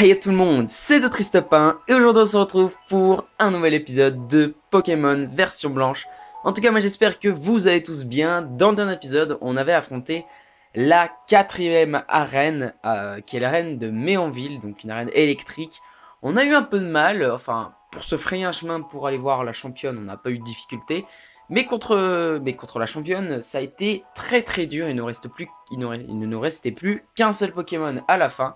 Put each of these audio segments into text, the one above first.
Hey tout le monde, c'est Tristopin et aujourd'hui on se retrouve pour un nouvel épisode de Pokémon version blanche. En tout cas moi j'espère que vous allez tous bien. Dans le dernier épisode on avait affronté la quatrième arène qui est l'arène de Méonville, donc une arène électrique. On a eu un peu de mal, enfin pour se frayer un chemin pour aller voir la championne on n'a pas eu de difficulté. Mais contre la championne ça a été très dur, il ne nous restait plus qu'un seul Pokémon à la fin.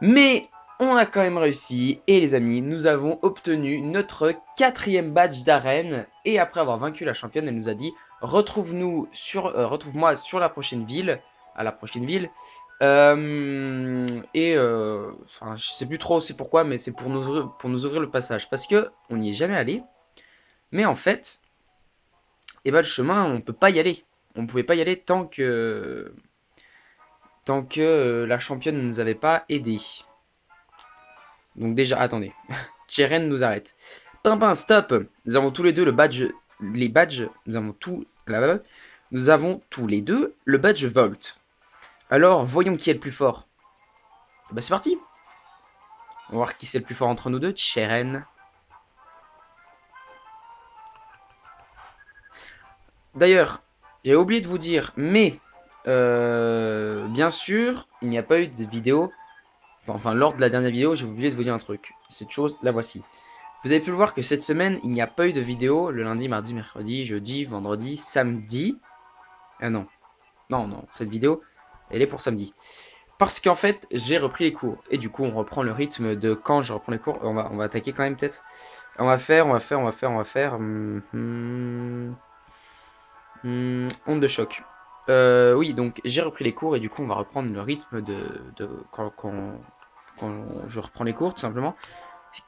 Mais on a quand même réussi, et les amis, nous avons obtenu notre quatrième badge d'arène, et après avoir vaincu la championne, elle nous a dit retrouve-moi sur la prochaine ville, à la prochaine ville, enfin, je sais plus trop c'est pourquoi, mais c'est pour nous ouvrir le passage, parce que on n'y est jamais allé, mais en fait, et ben, le chemin, on peut pas y aller, on pouvait pas y aller tant que la championne ne nous avait pas aidé. Donc déjà, attendez. Cheren nous arrête. Pimpin, stop. Nous avons tous les deux le badge... Les badges... Nous avons tous les deux le badge Volt. Alors, voyons qui est le plus fort. Bah c'est parti. On va voir qui c'est le plus fort entre nous deux. Cheren. D'ailleurs, j'ai oublié de vous dire, mais... bien sûr, il n'y a pas eu de vidéo... Enfin, lors de la dernière vidéo, j'ai oublié de vous dire un truc. Cette chose, la voici. Vous avez pu le voir que cette semaine, il n'y a pas eu de vidéo le lundi, mardi, mercredi, jeudi, vendredi, samedi. Ah non. Non, cette vidéo, elle est pour samedi. Parce qu'en fait, j'ai repris les cours. Et du coup, on reprend le rythme de quand je reprends les cours. On va attaquer quand même peut-être. On va faire... Onde de choc. Oui, donc j'ai repris les cours et du coup, on va reprendre le rythme de quand je reprends les cours, tout simplement.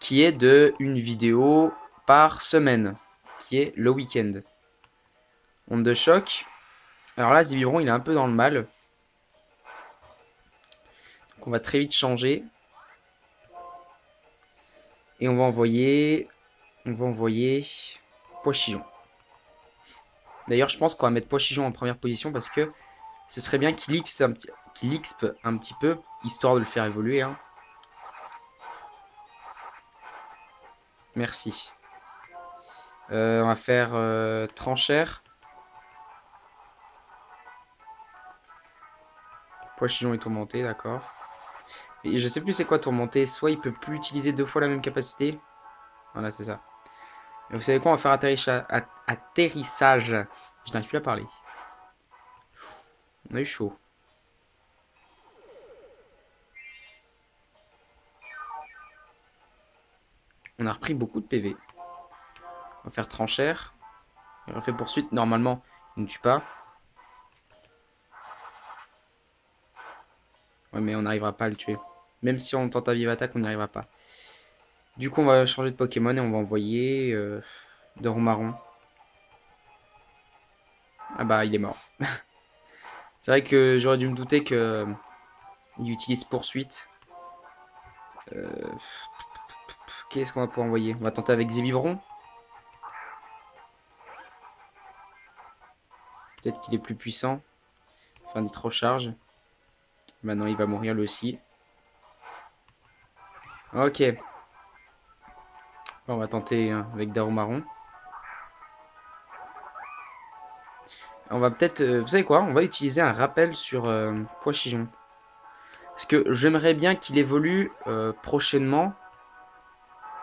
Qui est de une vidéo par semaine, qui est le week-end. Onde de choc. Alors là, Zibibron, il est un peu dans le mal. Donc on va très vite changer. Et on va envoyer Pochillon. D'ailleurs, je pense qu'on va mettre Pochillon en première position parce que ce serait bien qu'il XP un petit peu, histoire de le faire évoluer. Hein. Merci. On va faire Tranchère. Pochillon est tourmenté, d'accord. Et je sais plus c'est quoi tourmenté. Soit il peut plus utiliser 2 fois la même capacité. Voilà, c'est ça. Et vous savez quoi, on va faire atterrissage. Je n'arrive plus à parler. On a eu chaud. On a repris beaucoup de PV. On va faire tranchère. Il refait poursuite. Normalement, il ne tue pas. Ouais, mais on n'arrivera pas à le tuer. Même si on tente à vive attaque, on n'y arrivera pas. Du coup, on va changer de Pokémon et on va envoyer Doromaron. Ah bah, il est mort. C'est vrai que j'aurais dû me douter que il utilise poursuite. Qu'est-ce qu'on va pouvoir envoyer? On va tenter avec Zébibron. Peut-être qu'il est plus puissant. Enfin, il trop charge. Maintenant, il va mourir lui aussi. Ok. On va tenter avec Darumaron. On va peut-être... vous savez quoi? On va utiliser un rappel sur Pochillon. Parce que j'aimerais bien qu'il évolue prochainement.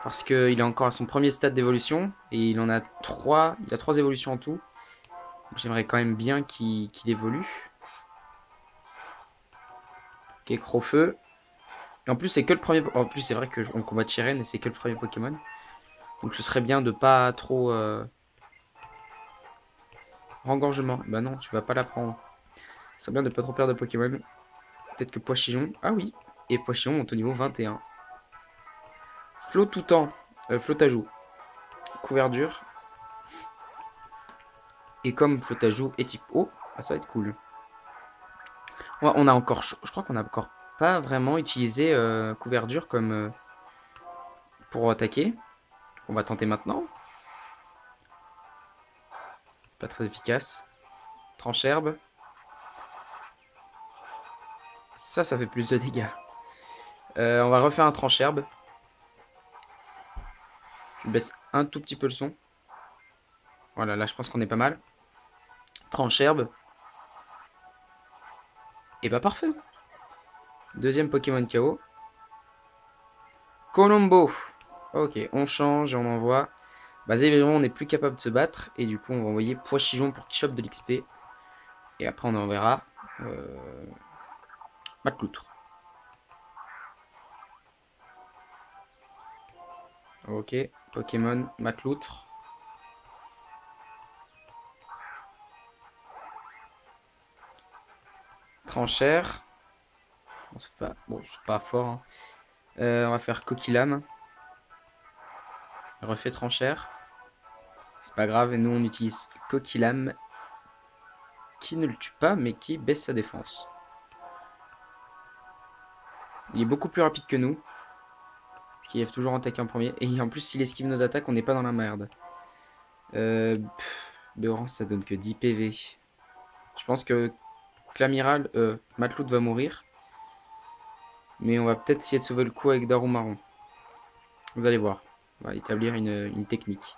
Parce qu'il est encore à son premier stade d'évolution. Et il en a 3. Il a 3 évolutions en tout. J'aimerais quand même bien qu'il évolue. Ok, Crofeu. Et en plus, c'est que le premier... En plus, c'est vrai qu'on combat Cheren et c'est que le premier Pokémon. Donc, ce serait bien de pas trop... Rengorgement. Bah non, tu vas pas la prendre. Ce serait bien de pas trop perdre de Pokémon. Peut-être que Pochillon... Ah oui. Et Pochillon monte au niveau 21. Flot tout temps. Flottajout. Couverture. Et comme Flottajout est type eau, ah, ça va être cool. Ouais, on a encore... Je crois qu'on a encore pas vraiment utilisé couverture comme... pour attaquer. On va tenter maintenant. Pas très efficace. Trancherbe. Ça fait plus de dégâts. On va refaire un tranche-herbe. Je baisse un tout petit peu le son. Voilà, là je pense qu'on est pas mal. Tranche-herbe. Et bah parfait. Deuxième Pokémon KO. Colombo. Ok, on change et on envoie. Bah évidemment, on n'est plus capable de se battre. Et du coup, on va envoyer Poichijon pour qu'il chope de l'XP. Et après, on enverra Matloutre. Ok, Pokémon Matloutre. Tranchère. Bon, c'est pas fort. Hein. On va faire Coquilame. Refait Tranchère. C'est pas grave, et nous on utilise Coquilame. Qui ne le tue pas, mais qui baisse sa défense. Il est beaucoup plus rapide que nous. Qui lève toujours en attaquer en premier. Et en plus, s'il esquive nos attaques, on n'est pas dans la merde. Béoran, ça donne que 10 PV. Je pense que l'amiral Matlout va mourir. Mais on va peut-être essayer de sauver le coup avec Darumaron. Vous allez voir. On va établir une technique.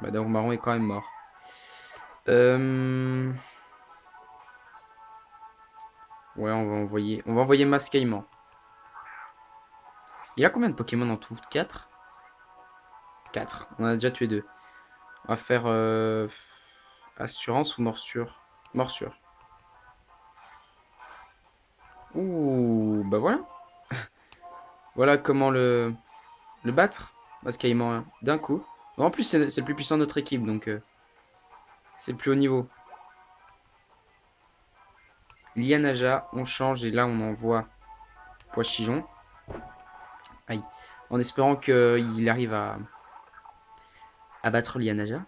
Bah, Darumaron est quand même mort. Ouais, on va envoyer Mascaïman. Il a combien de Pokémon en tout? 4? 4. On a déjà tué 2. On va faire assurance ou morsure? Morsure. Ouh, bah voilà. Voilà comment le battre. Mascaïman d'un coup. En plus, c'est le plus puissant de notre équipe, donc c'est le plus haut niveau. Lianaja, on change et là on envoie Poichijon. Aïe. En espérant qu'il arrive à battre Lianaja.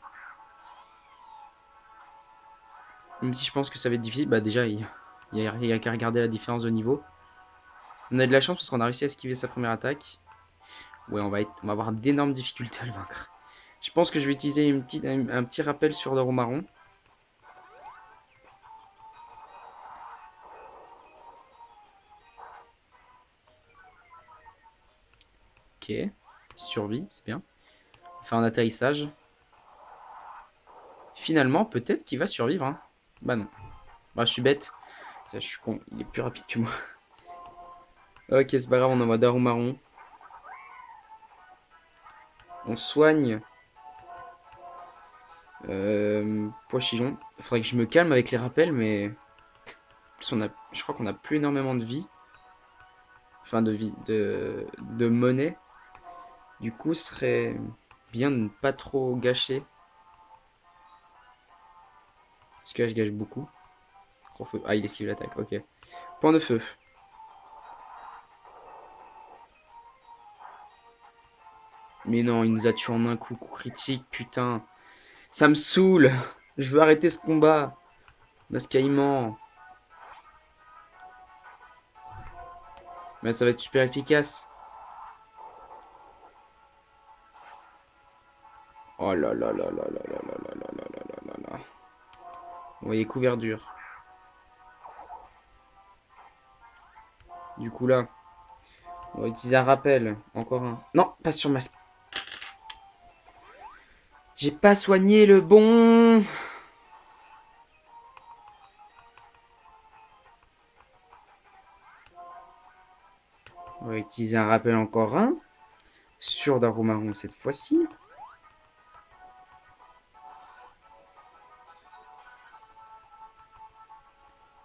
Même si je pense que ça va être difficile, bah déjà il y a qu'à regarder la différence de niveau. On a de la chance parce qu'on a réussi à esquiver sa première attaque. Ouais, on va avoir d'énormes difficultés à le vaincre. Je pense que je vais utiliser un petit rappel sur Darumaron. Ok, survie, c'est bien. On va faire un atterrissage. Finalement, peut-être qu'il va survivre. Hein. Bah non. Bah je suis bête. Je suis con, il est plus rapide que moi. Ok, c'est pas grave, on envoie Darumaron. On soigne Poichijon. Il faudrait que je me calme avec les rappels, mais je crois qu'on a plus énormément de vie. Enfin, de vie, de monnaie. Du coup, ce serait bien de ne pas trop gâcher. Parce que là, je gâche beaucoup. Ah, il esquive l'attaque, ok. Point de feu. Mais non, il nous a tué en un coup critique, putain. Ça me saoule. Je veux arrêter ce combat. Mascaïman. Mais ça va être super efficace. Oh là là là là là là là là là là là là là. Vous voyez, couverture. Du coup là, on va utiliser un rappel. Encore un. Non, pas sur masque. J'ai pas soigné le bon. On va utiliser un rappel encore un. Sur Darumaron cette fois-ci.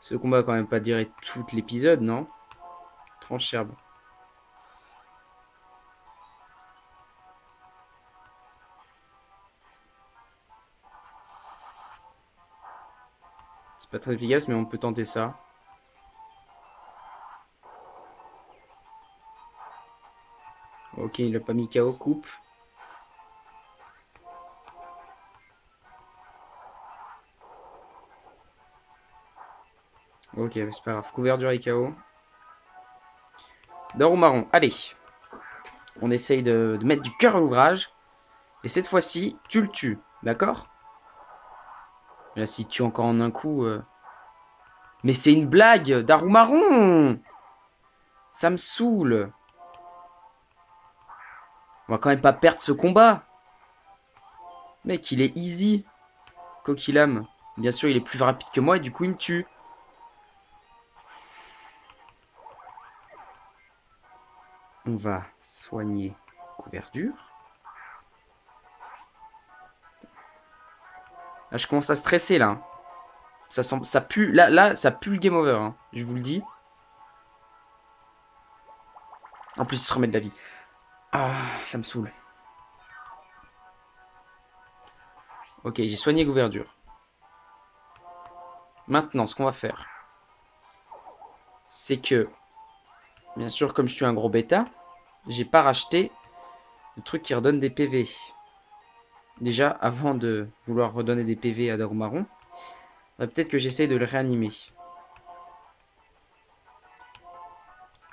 Ce combat va quand même pas durer tout l'épisode, non? Tranche herbe. C'est pas très efficace, mais on peut tenter ça. Ok, il a pas mis KO, coupe. Ok, c'est pas grave. Couverture et KO. Darumaron, allez. On essaye de mettre du cœur à l'ouvrage. Et cette fois-ci, tu le tues. D'accord? Là, s'il tue encore en un coup... Mais c'est une blague, Darumaron! Ça me saoule. On va quand même pas perdre ce combat. Mec, il est easy. Kokilam. Bien sûr, il est plus rapide que moi et du coup, il me tue. On va soigner couverture. Là, je commence à stresser, là. Ça pue, là, ça pue le game over, hein, je vous le dis. En plus, il se remet de la vie. Ah, ça me saoule. Ok, j'ai soigné couverture. Maintenant, ce qu'on va faire, c'est que, bien sûr, comme je suis un gros bêta, j'ai pas racheté le truc qui redonne des PV. Déjà, avant de vouloir redonner des PV à Darumaron, peut-être que j'essaye de le réanimer.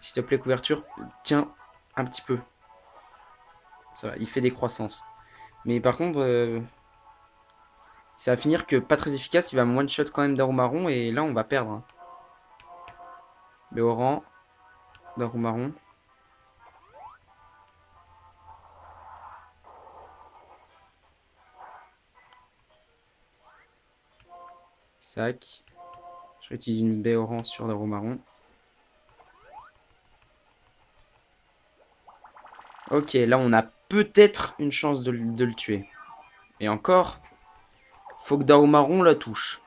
S'il te plaît, couverture, tiens, un petit peu. Ça va, il fait des croissances. Mais par contre, ça va finir que pas très efficace, il va me one-shot quand même Darumaron, et là, on va perdre. Hein. Béoran, Darumaron. Sac. Je vais utiliser une Béoran sur Darumaron. Ok, là on a peut-être une chance de le tuer. Et encore, faut que Darumaron la touche.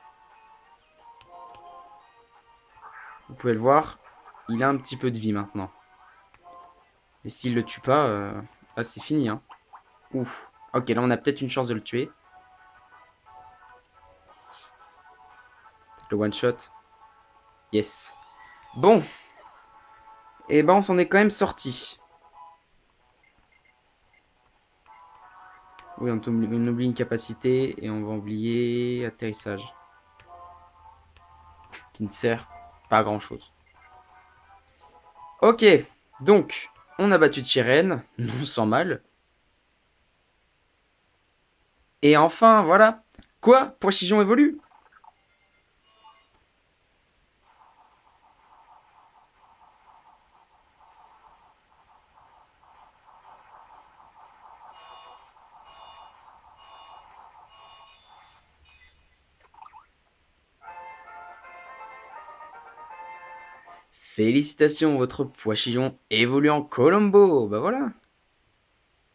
Vous pouvez le voir, il a un petit peu de vie maintenant. Et s'il le tue pas, là c'est fini. Hein. Ouf. Ok, là on a peut-être une chance de le tuer. Le one shot. Yes. Bon. Et ben on s'en est quand même sorti. Oui, on oublie une capacité et on va oublier atterrissage. Qui ne sert pas à grand chose. Ok, donc, on a battu Chiren, non sans mal. Et enfin, voilà. Quoi? Pois-Chigeon évolue? Félicitations, votre Pois-Chigeon évolue en Colombo. Bah voilà.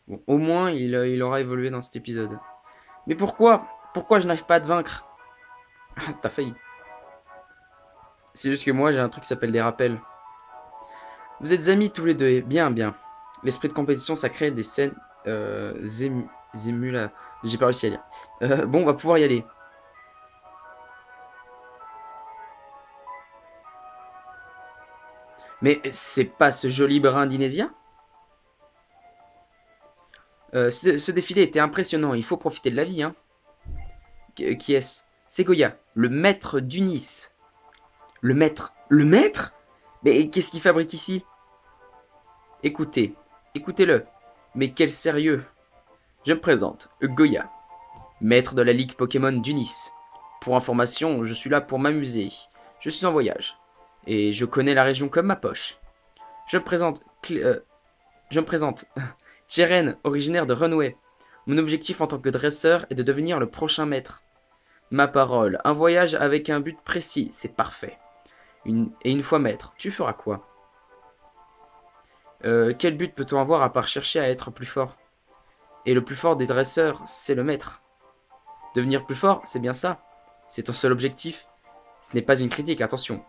Bon, au moins, il aura évolué dans cet épisode. Mais pourquoi? Pourquoi je n'arrive pas à te vaincre? Ah, t'as failli. C'est juste que moi, j'ai un truc qui s'appelle des rappels. Vous êtes amis tous les deux. Bien, bien. L'esprit de compétition, ça crée des scènes... là. J'ai pas réussi à lire. Bon, on va pouvoir y aller. Mais c'est pas ce joli brin d'Inésia? Ce défilé était impressionnant, il faut profiter de la vie, hein. Qui est-ce? C'est Goya, le maître d'Unis. Le maître? Le maître? Mais qu'est-ce qu'il fabrique ici? Écoutez, écoutez-le. Mais quel sérieux. Je me présente, Goya, maître de la Ligue Pokémon d'Unis. Pour information, je suis là pour m'amuser. Je suis en voyage. Et je connais la région comme ma poche. Je me présente... Chiren, originaire de Runway. Mon objectif en tant que dresseur est de devenir le prochain maître. Ma parole, un voyage avec un but précis, c'est parfait. Et une fois maître, tu feras quoi? Quel but peut-on avoir à part chercher à être plus fort? Et le plus fort des dresseurs, c'est le maître. Devenir plus fort, c'est bien ça. C'est ton seul objectif. Ce n'est pas une critique, attention.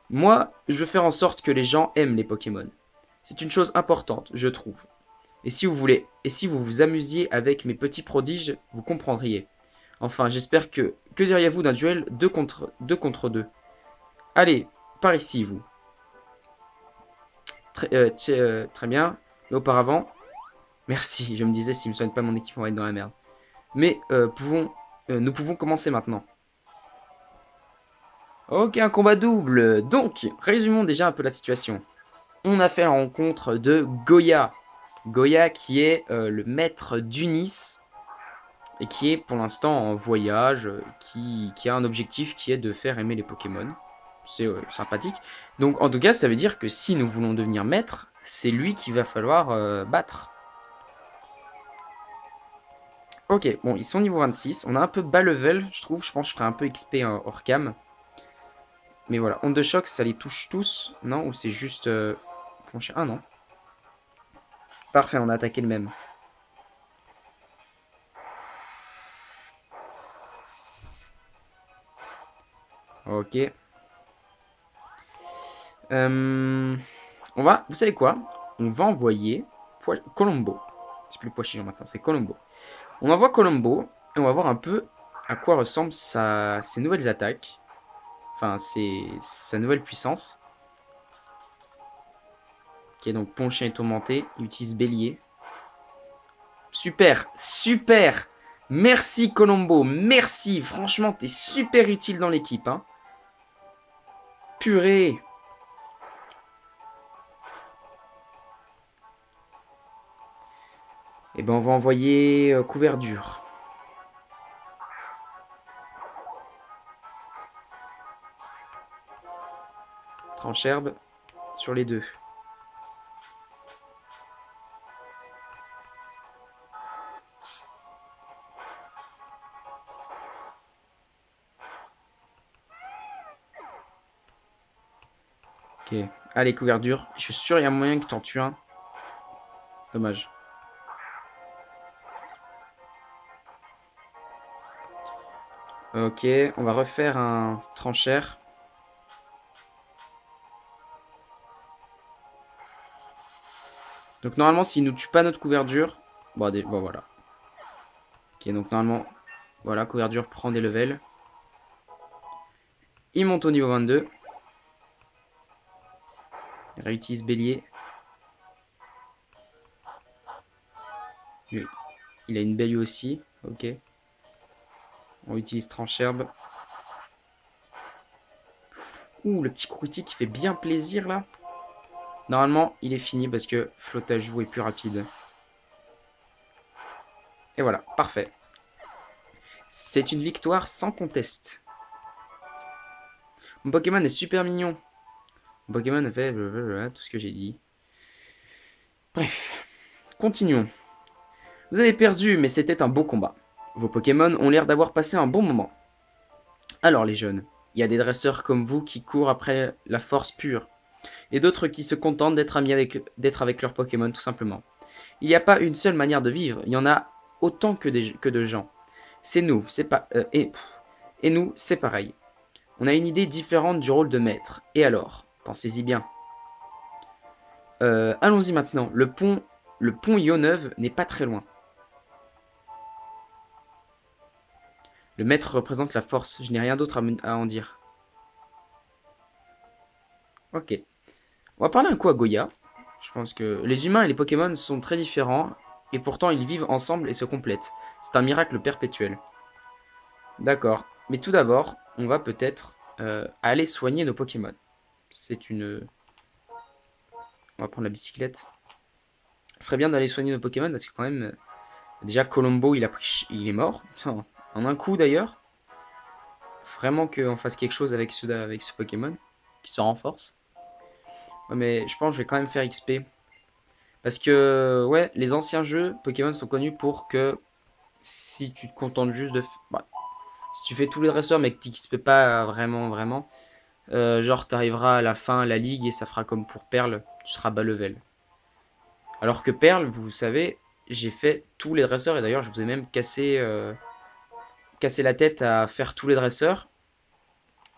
Moi, je veux faire en sorte que les gens aiment les Pokémon. C'est une chose importante, je trouve. Et si vous vous amusiez avec mes petits prodiges, vous comprendriez. Enfin, j'espère que... Que diriez-vous d'un duel 2 contre 2? Allez, par ici, vous. Très bien. Mais auparavant... Merci, je me disais, s'il ne me soigne pas mon équipe, on va être dans la merde. Mais nous pouvons commencer maintenant. Ok, un combat double. Donc, résumons déjà un peu la situation. On a fait la rencontre de Goya. Goya qui est le maître d'Unis et qui est pour l'instant en voyage, qui a un objectif qui est de faire aimer les Pokémon. C'est sympathique. Donc en tout cas, ça veut dire que si nous voulons devenir maître, c'est lui qu'il va falloir battre. Ok, bon, ils sont niveau 26. On a un peu bas level, je trouve. Je pense que je ferai un peu XP hors cam. Mais voilà, onde de choc, ça les touche tous. Non, ou c'est juste... Ah non. Parfait, on a attaqué le même. Ok. On va... Vous savez quoi? On va envoyer... Colombo. C'est plus Pochillon maintenant, c'est Colombo. On envoie Colombo et on va voir un peu à quoi ressemblent ses nouvelles attaques. Enfin, sa nouvelle puissance. Ok, donc Ponchien est tourmenté. Il utilise Bélier. Super, super. Merci Colombo, merci. Franchement, t'es super utile dans l'équipe. Hein. Purée. Et ben on va envoyer Couverture. Trancherbe sur les deux. Ok, allez Couverture. Je suis sûr il y a moyen que t'en tues un. Dommage. Ok, on va refaire un Tranchère. Donc normalement s'il nous tue pas notre Couverture. Bon, bon voilà. Ok, donc normalement, voilà, Couverture prend des levels. Il monte au niveau 22. Il réutilise Bélier. Il a une belle aussi. Ok. On utilise Trancherbe. Ouh, le petit croûti qui fait bien plaisir là. Normalement, il est fini parce que flottage vous est plus rapide. Et voilà, parfait. C'est une victoire sans conteste. Mon Pokémon est super mignon. Mon Pokémon a fait tout ce que j'ai dit. Bref, continuons. Vous avez perdu, mais c'était un beau combat. Vos Pokémon ont l'air d'avoir passé un bon moment. Alors les jeunes, il y a des dresseurs comme vous qui courent après la force pure. Et d'autres qui se contentent d'être amis avec leurs Pokémon tout simplement. Il n'y a pas une seule manière de vivre, il y en a autant que de gens. C'est nous, c'est pas... et nous, c'est pareil. On a une idée différente du rôle de maître. Et alors, pensez-y bien. Allons-y maintenant. Le pont Yoneuve n'est pas très loin. Le maître représente la force. Je n'ai rien d'autre à en dire. Ok. On va parler un coup à Goya. Je pense que les humains et les Pokémon sont très différents. Et pourtant, ils vivent ensemble et se complètent. C'est un miracle perpétuel. D'accord. Mais tout d'abord, on va peut-être aller soigner nos Pokémon. C'est une... On va prendre la bicyclette. Ce serait bien d'aller soigner nos Pokémon parce que quand même... déjà, Colombo, il est mort. En un coup d'ailleurs. Vraiment qu'on fasse quelque chose avec ce Pokémon. Qui se renforce. Ouais, mais je pense que je vais quand même faire XP. Parce que, ouais, les anciens jeux Pokémon sont connus pour que si tu te contentes juste de... Bah, si tu fais tous les dresseurs mais que tu XP pas vraiment, genre t'arriveras à la fin, la ligue, et ça fera comme pour Perle, tu seras bas level. Alors que Perle, vous savez, j'ai fait tous les dresseurs, et d'ailleurs je vous ai même cassé la tête à faire tous les dresseurs.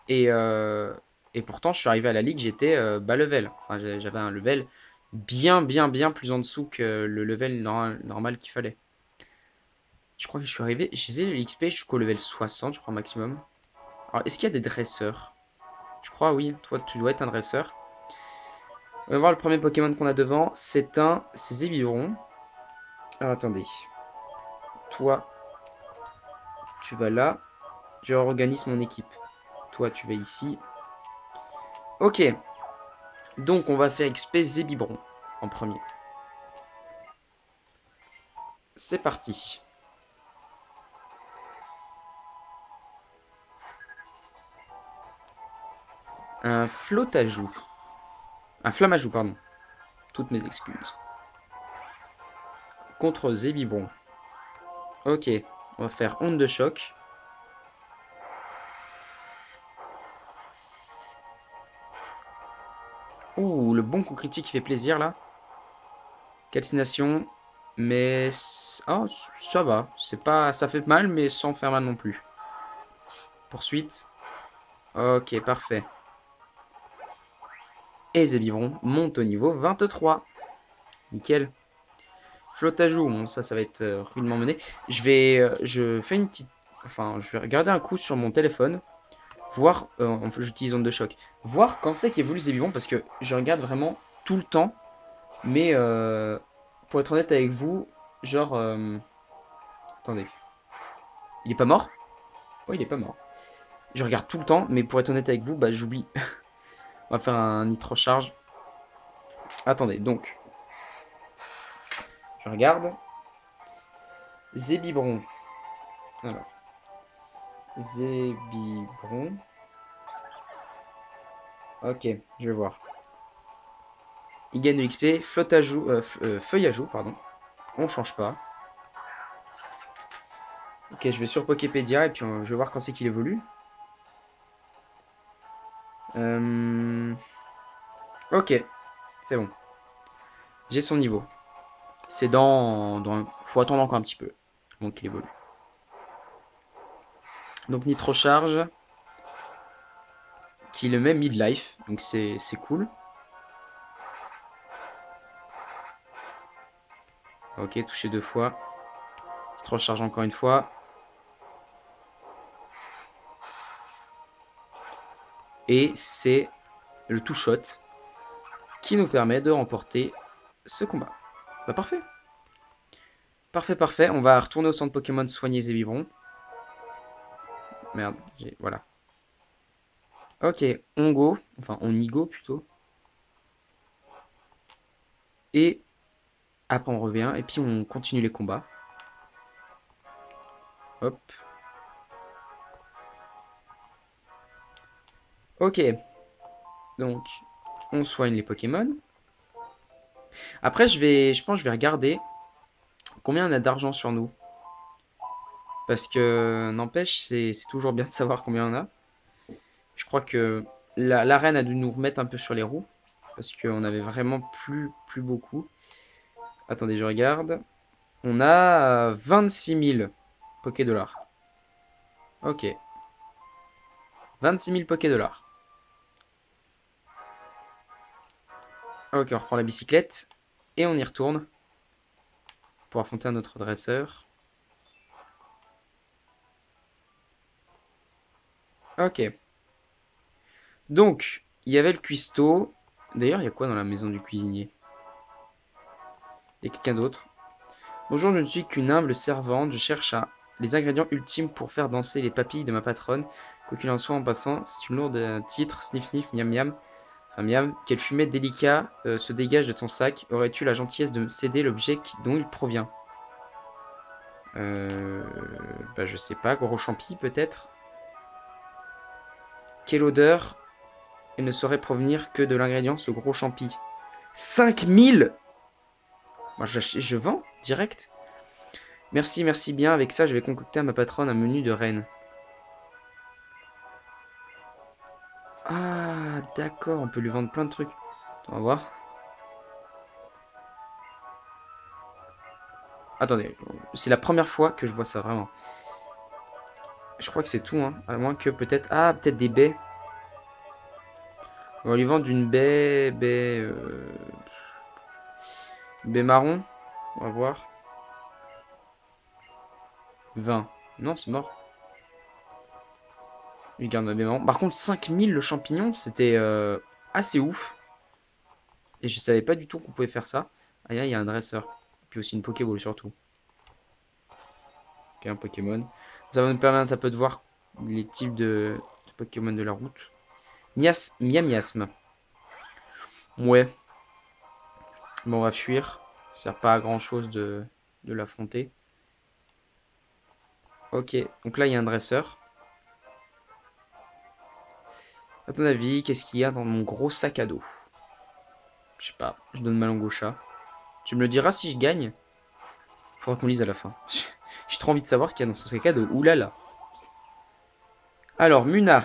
Et, et pourtant je suis arrivé à la ligue, j'étais bas level. Enfin j'avais un level bien plus en dessous que le level normal qu'il fallait. Je crois que je suis arrivé, j'ai l'XP jusqu'au level 60 je crois maximum. Alors est-ce qu'il y a des dresseurs? Je crois oui, toi tu dois être un dresseur. On va voir le premier Pokémon qu'on a devant, c'est Zébibron. Alors attendez, toi tu vas là, je réorganise mon équipe. Toi tu vas ici. Ok, donc on va faire XP Zébibron en premier. C'est parti. Un flottajoux. Un flammajoux, pardon. Toutes mes excuses. Contre Zébibron. Ok, on va faire onde de choc. Ouh, le bon coup critique qui fait plaisir là. Calcination. Mais... Oh, ça va. C'est pas... Ça fait mal, mais sans faire mal non plus. Poursuite. Ok, parfait. Et Zébibron monte au niveau 23. Nickel. Flottajoux, bon, ça va être rudement mené. Je fais une petite... Enfin, je vais regarder un coup sur mon téléphone. Voir... j'utilise onde de choc. Voir quand c'est qu'évolue Zébibron, parce que je regarde vraiment tout le temps. Mais, pour être honnête avec vous, genre... attendez. Il est pas mort? Oh, il est pas mort. Je regarde tout le temps, mais pour être honnête avec vous, bah j'oublie. On va faire un nitro charge. Attendez, donc. Je regarde. Zébibron. Alors. Zébibron. Ok, je vais voir. Il gagne de l'XP. Feuillajoux, pardon. On change pas. Ok, je vais sur Poképédia et puis je vais voir quand c'est qu'il évolue. Ok, c'est bon. J'ai son niveau. C'est faut attendre encore un petit peu. Donc qu'il évolue. Donc Nitro Charge. Qui le met mid-life. Donc c'est cool. Ok, touché 2 fois. Nitro Charge encore une fois. Et c'est le two-shot qui nous permet de remporter ce combat. Bah parfait. Parfait, parfait. On va retourner au centre Pokémon soigner Zébibron. Merde, voilà. Ok, on go. Enfin, on y go plutôt. Et après on revient. Et puis on continue les combats. Hop. Ok. Donc, on soigne les Pokémon. Après, je pense que je vais regarder combien on a d'argent sur nous. Parce que, n'empêche, c'est toujours bien de savoir combien on a. Je crois que l'arène a dû nous remettre un peu sur les roues. Parce qu'on avait vraiment plus beaucoup. Attendez, je regarde. On a 26 000 Poké-Dollars. Ok. 26 000 Poké-Dollars. Ok, on reprend la bicyclette. Et on y retourne. Pour affronter un autre dresseur. Ok. Donc, il y avait le cuistot. D'ailleurs, il y a quoi dans la maison du cuisinier? Il y a quelqu'un d'autre. Bonjour, je ne suis qu'une humble servante. Je cherche les ingrédients ultimes pour faire danser les papilles de ma patronne. Quoi qu'il en soit, en passant, c'est une lourde titre. Sniff sniff, miam miam. Enfin, miam. Quelle fumée délicat se dégage de ton sac. Aurais-tu la gentillesse de me céder l'objet dont il provient? Bah, je sais pas. Gros champi, peut-être. Quelle odeur? Elle ne saurait provenir que de l'ingrédient, ce gros champi. 5000! Moi, je vends direct. Merci, merci bien. Avec ça, je vais concocter à ma patronne un menu de reine. Ah, d'accord. On peut lui vendre plein de trucs. On va voir. Attendez. C'est la première fois que je vois ça, vraiment. Je crois que c'est tout, hein. À moins que peut-être... Ah, peut-être des baies. On va lui vendre une baie marron. On va voir. 20. Non, c'est mort. Il garde ma baie marron. Par contre, 5000 le champignon, c'était assez ouf. Et je savais pas du tout qu'on pouvait faire ça. Ah, là, il y a un dresseur. Puis aussi une Pokéball surtout. Ok, un Pokémon. Ça va nous permettre un peu de voir les types de Pokémon de la route. Miasme. Ouais. Bon, on va fuir. Ça sert pas à grand chose de l'affronter. Ok, donc là il y a un dresseur. À ton avis, qu'est-ce qu'il y a dans mon gros sac à dos? Je sais pas, je donne ma langue au chat. Tu me le diras si je gagne? Faudra qu'on lise à la fin. J'ai trop envie de savoir ce qu'il y a dans son sac à dos. Ouh là là. Alors, Muna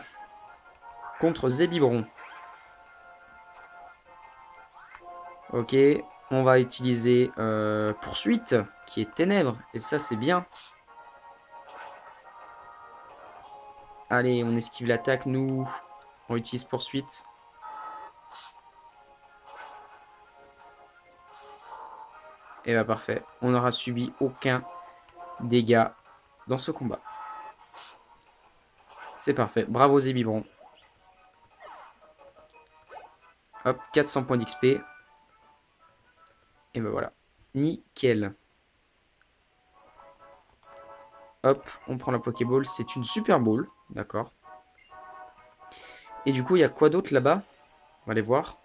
contre Zébibron. Ok, on va utiliser Poursuite, qui est Ténèbres. Et ça, c'est bien. Allez, on esquive l'attaque, nous. On utilise Poursuite. Et bah parfait. On n'aura subi aucun dégât dans ce combat. C'est parfait. Bravo Zébibron. Hop, 400 points d'XP. Et ben voilà. Nickel. Hop, on prend la Pokéball. C'est une Super Ball. D'accord. Et du coup, il y a quoi d'autre là-bas? On va aller voir.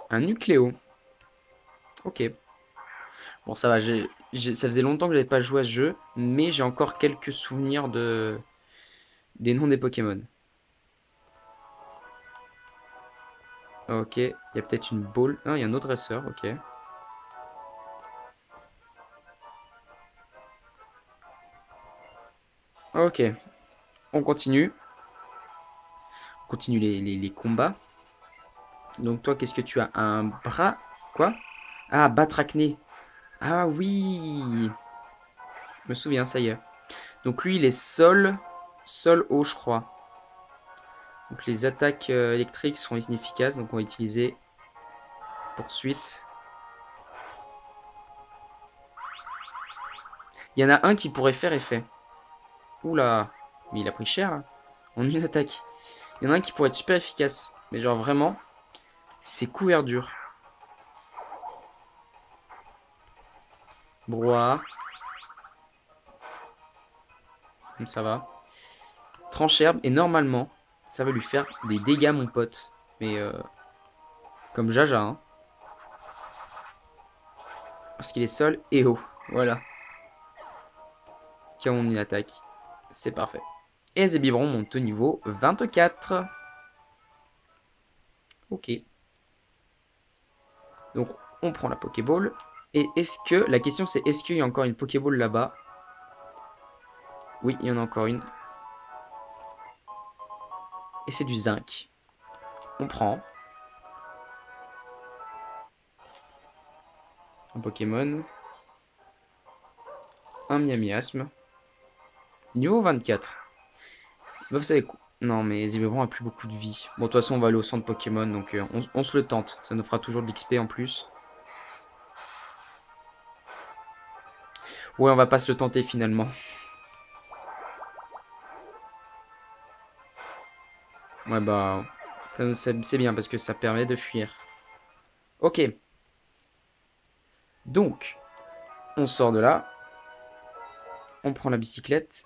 Un Nucléo. Ok. Bon, ça va. Ça faisait longtemps que je n'avais pas joué à ce jeu. Mais j'ai encore quelques souvenirs des noms des Pokémon. Ok. Il y a peut-être une Ball. Ah, il y a un autre dresseur. Ok. Ok. On continue. On continue les combats. Donc toi, qu'est-ce que tu as? Un bras? Quoi? Ah, Batracné. Ah oui. Je me souviens, ça y est. Donc lui, il est sol haut, je crois. Donc les attaques électriques sont inefficaces. Donc on va utiliser Poursuite. Il y en a un qui pourrait faire effet. Oula. Mais il a pris cher, là. En une attaque. Il y en a un qui pourrait être super efficace. Mais genre vraiment, c'est couvert dur. Brouhaha. Comme ça va. Tranche-herbe. Et normalement, ça va lui faire des dégâts, mon pote. Mais comme Jaja, hein. Parce qu'il est sol et haut. Voilà. Qui ont une attaque. C'est parfait. Et Zébibron monte au niveau 24. Ok. Donc, on prend la Pokéball. Et est-ce que... La question, c'est est-ce qu'il y a encore une Pokéball là-bas? Oui, il y en a encore une. Et c'est du zinc. On prend. Un Pokémon. Un Miamiasme. Niveau 24. Bah, vous savez quoi? Non, mais Zébibron a plus beaucoup de vie. Bon, de toute façon, on va aller au centre Pokémon. Donc, on se le tente. Ça nous fera toujours de l'XP en plus. Ouais, on va pas se le tenter finalement. Ouais, bah... C'est bien parce que ça permet de fuir. Ok. Donc, on sort de là. On prend la bicyclette.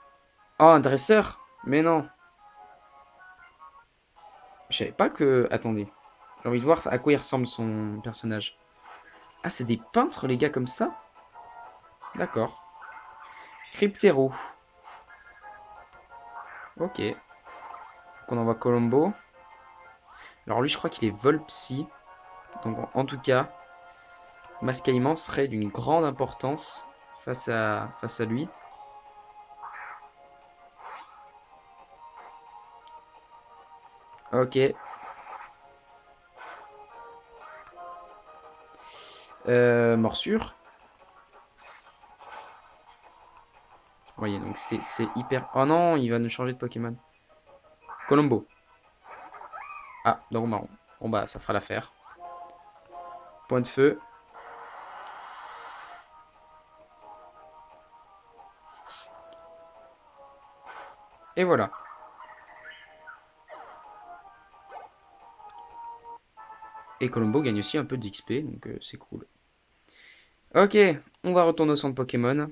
Oh, un dresseur? Mais non. Je savais pas que... Attendez. J'ai envie de voir à quoi il ressemble son personnage. Ah, c'est des peintres, les gars, comme ça? D'accord. Cryptero. Ok. Donc on envoie Colombo. Alors lui, je crois qu'il est vol psy. Donc en tout cas, Mascaïman serait d'une grande importance face à lui. Ok. Morsure. Vous voyez, donc c'est hyper... Oh non, il va nous changer de Pokémon. Colombo. Ah, donc marron. Bon bah, ça fera l'affaire. Point de feu. Et voilà. Et Colombo gagne aussi un peu d'XP, donc c'est cool. Ok, on va retourner au centre Pokémon.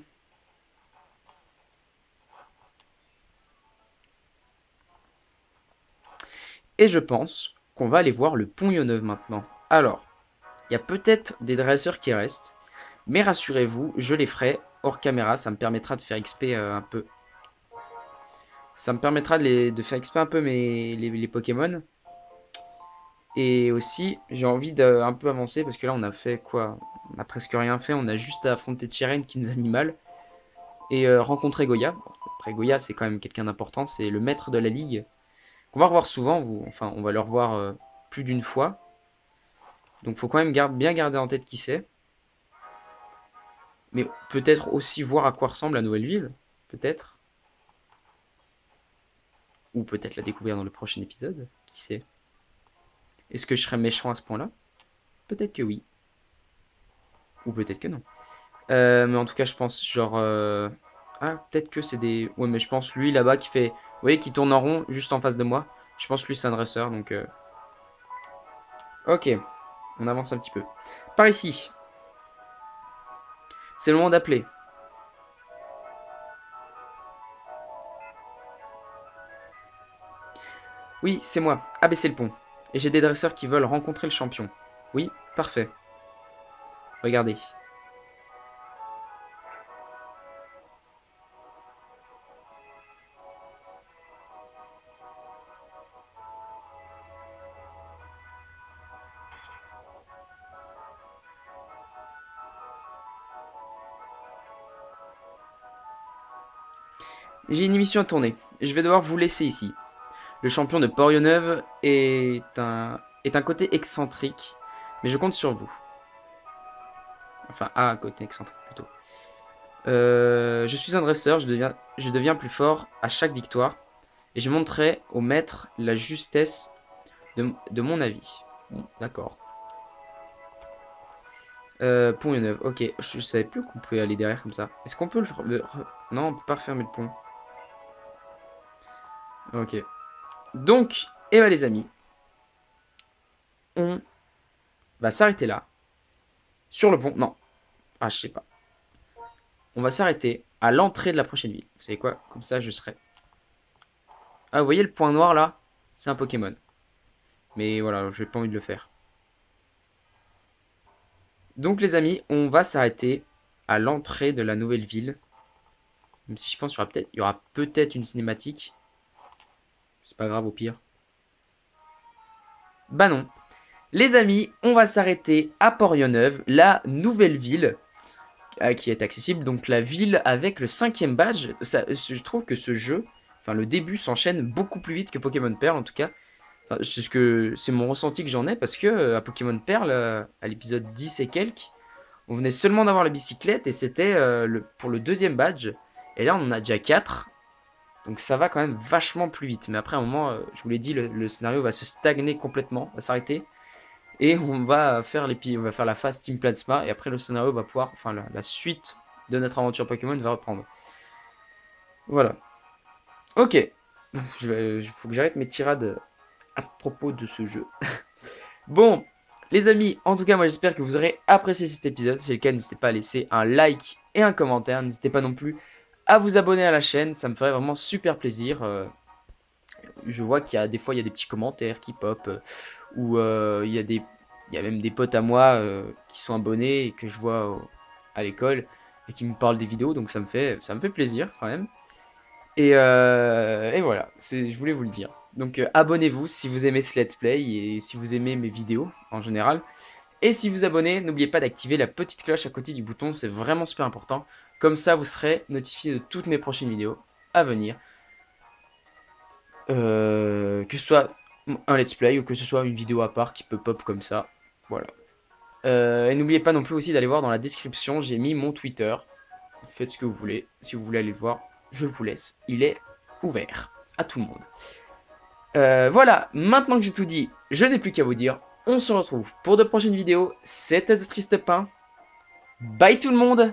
Et je pense qu'on va aller voir le pont Yonneuve maintenant. Alors, il y a peut-être des dresseurs qui restent. Mais rassurez-vous, je les ferai hors caméra. Ça me permettra de faire XP un peu. Ça me permettra de faire exprès un peu les Pokémon. Et aussi, j'ai envie d'un peu avancer parce que là, on a fait quoi? On a presque rien fait. On a juste à affronter Tyren qui nous a mis mal. Et rencontrer Goya. Bon, après, Goya, c'est quand même quelqu'un d'important. C'est le maître de la ligue. On va revoir souvent. Enfin, on va le revoir plus d'une fois. Donc, faut quand même bien garder en tête qui c'est. Mais peut-être aussi voir à quoi ressemble la nouvelle ville. Peut-être. Ou peut-être la découvrir dans le prochain épisode. Qui sait? Est-ce que je serais méchant à ce point-là? Peut-être que oui. Ou peut-être que non. Mais en tout cas, je pense genre... Ah, peut-être que c'est des... Ouais, mais je pense lui là-bas qui fait... Vous voyez, qui tourne en rond juste en face de moi. Je pense lui c'est un dresseur, donc... Ok, on avance un petit peu. Par ici. C'est le moment d'appeler. Oui, c'est moi. Abaissez le pont. Et j'ai des dresseurs qui veulent rencontrer le champion. Oui, parfait. Regardez. J'ai une émission à tourner. Je vais devoir vous laisser ici. Le champion de Port-Neuve est un côté excentrique, mais je compte sur vous. Enfin, un côté excentrique plutôt. Je suis un dresseur, je deviens plus fort à chaque victoire, et je montrerai au maître la justesse de mon avis. Bon, d'accord. Pont-Neuve, ok. Je savais plus qu'on pouvait aller derrière comme ça. Est-ce qu'on peut Non, on peut pas refermer le pont. Ok. Donc, et bah les amis, on va s'arrêter là. Sur le pont, non. Ah, je sais pas. On va s'arrêter à l'entrée de la prochaine ville. Vous savez quoi? Comme ça, je serai... Ah, vous voyez le point noir là? C'est un Pokémon. Mais voilà, j'ai pas envie de le faire. Donc les amis, on va s'arrêter à l'entrée de la nouvelle ville. Même si je pense qu'il y aura peut-être une cinématique. C'est pas grave au pire. Bah non. Les amis, on va s'arrêter à Port-Neuve, la nouvelle ville qui est accessible. Donc la ville avec le 5e badge. Je trouve que ce jeu, enfin le début s'enchaîne beaucoup plus vite que Pokémon Perle en tout cas. Enfin, c'est mon ressenti que j'en ai parce que à Pokémon Perle, à l'épisode 10 et quelques, on venait seulement d'avoir la bicyclette et c'était pour le 2e badge. Et là on en a déjà 4. Donc ça va quand même vachement plus vite. Mais après à un moment, je vous l'ai dit, le scénario va se stagner complètement, va s'arrêter. Et on va faire la phase Team Plasma. Et après le scénario va pouvoir, enfin la suite de notre aventure Pokémon va reprendre. Voilà. Ok. Il faut que j'arrête mes tirades à propos de ce jeu. Bon, les amis, en tout cas, moi j'espère que vous aurez apprécié cet épisode. Si c'est le cas, n'hésitez pas à laisser un like et un commentaire. N'hésitez pas non plus à vous abonner à la chaîne. Ça me ferait vraiment super plaisir. Je vois qu'il y a des fois, il y a des petits commentaires qui pop. Ou il y a même des potes à moi qui sont abonnés et que je vois à l'école. Et qui me parlent des vidéos. Donc ça me fait plaisir quand même. Et voilà, je voulais vous le dire. Donc abonnez-vous si vous aimez ce let's play et si vous aimez mes vidéos en général. Et si vous abonnez, n'oubliez pas d'activer la petite cloche à côté du bouton, c'est vraiment super important. Comme ça, vous serez notifié de toutes mes prochaines vidéos à venir. Que ce soit un let's play ou que ce soit une vidéo à part qui peut pop comme ça. Voilà. Et n'oubliez pas non plus aussi d'aller voir dans la description, j'ai mis mon Twitter. Faites ce que vous voulez, si vous voulez aller le voir. Je vous laisse, il est ouvert à tout le monde. Voilà, maintenant que j'ai tout dit, je n'ai plus qu'à vous dire, on se retrouve pour de prochaines vidéos. C'était The Triste Pain. Bye tout le monde!